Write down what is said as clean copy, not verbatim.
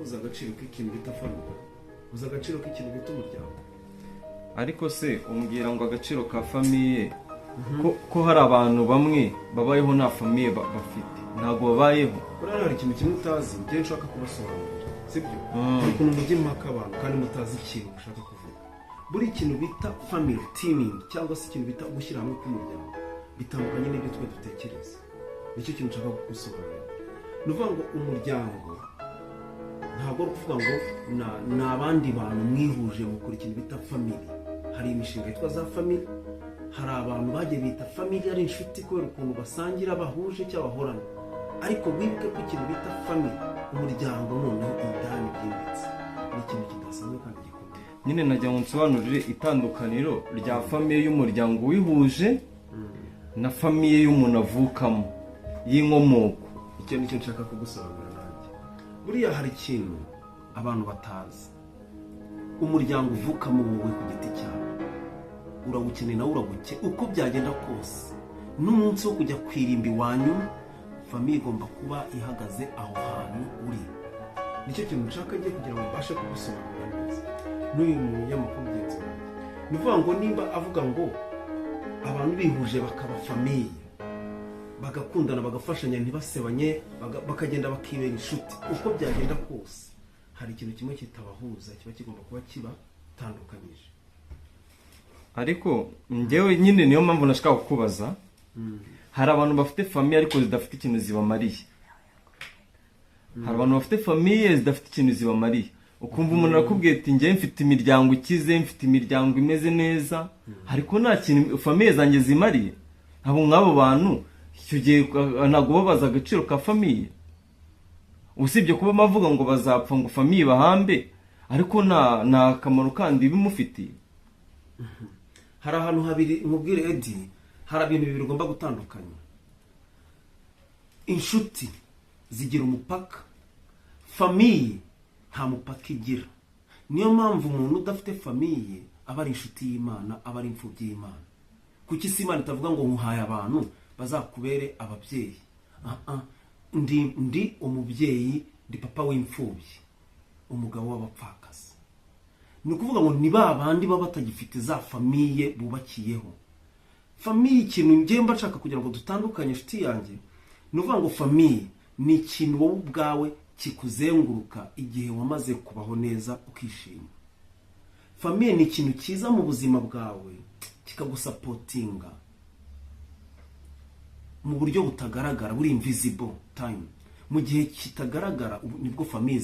uzi agaciro k'ikintu bita family, uzi agaciro k'ikintu bita umuryango. Ariko se umbwira ngo agaciro ka famiye ko hari abantu bamwe babayeho nta famiye bafite, ntabwo babayeho. Urabona hari ikintu kimwe utazi ngiye nshaka kubasobanurira, sibyo? Ariko mujye mpaka abantu kandi mutazi ikintu ushaka kuvuga. Buri kintu bita family teaming cyangwa se ikintu bita gushyira hamwe k'umuryango bitandukanye n'ibyo twe dutekereza. Nicyo kintu nshaka kugusobanurira. Nuvuga ngo umuryango ntabwo ari kuvuga ngo ni abandi bantu mwihuje mukora ikintu bita family. Hari imishinga yitwa za family, hari abantu bagiye bita family ari inshuti kubera ukuntu basangira bahuje cyangwa bahorana. Ariko wibuke ko ikintu bita family, umuryango noneho indani byimbitse ni ikintu kidasanzwe kandi gikomeye. Nyine najya ngo nsobanurire itandukaniro rya famiye y'umuryango wihuje na famiye y'umuntu avukamo y'inkomoko. Icyo nicyo nshaka kugusobanurira nanjye. Buriya hari ikintu abantu batazi. Umuryango uvukamo wowe ku giti cyawe urawukeneye nawe uraguke uko byagenda kose. N'umunsi wo kujya kwirimba iwanyu famiye igomba kuba ihagaze aho hantu uri. Nicyo kintu nshaka ngiye kugira ngo mbashe kugusobanurira neza. N'uyu munyamakuru mugenzi wanjye ni ukuvuga ngo nimba avuga ngo abantu bihuje bakaba famiye, bagakundana bagafashanya ntibasebanye, bakagenda bakibera inshuti, uko byagenda kose hari ikintu kimwe kitabahuza kiba kigomba kuba kibatandukanyije. Ariko njyewe nyine niyo mpamvu nashaka kukubaza, hari abantu bafite famiye ariko zidafite ikintu zibamariye. Hari abantu bafite famiye zidafite ikintu zibamariye. Ukumva umuntu arakubwiye ati njye mfite imiryango ikize, mfite imiryango imeze neza, ariko nta kintu famiye zanjye zimariye. Nk'abo bantu icyo gihe ntabwo babaza agaciro ka famiye. Usibye kuba bavuga ngo bazapfa ngo famiye bahambe, ariko nta kamaro kandi bimufitiye. Hari ahantu habiri nkubwire Edi, hari ibintu bibiri ugomba gutandukanya. Inshuti zigira umupaka, famiye nta mupaka igira. Niyo mpamvu umuntu udafite famiye aba ari inshuti y'Imana, aba ari imfubyi y'Imana. Kuki isi Imana itavuga ngo nkuhaye abantu bazakubere ababyeyi? Ndi umubyeyi, ndi papa w'imfubyi, umugabo w'abapfakazi. Ni ukuvuga ngo ni babandi baba batagifite za famiye bubakiyeho. Famiye ikintu ngiye mba nshaka kugira ngo dutandukanye inshuti yanjye, ni ukuvuga ngo famiye ni ikintu wowe ubwawe kikuzenguruka igihe wamaze kubaho neza ukishima. Famiye ni ikintu cyiza mu buzima bwawe kikagusapotinga mu buryo butagaragara, buri invisible time. Mu gihe kitagaragara nibwo famiye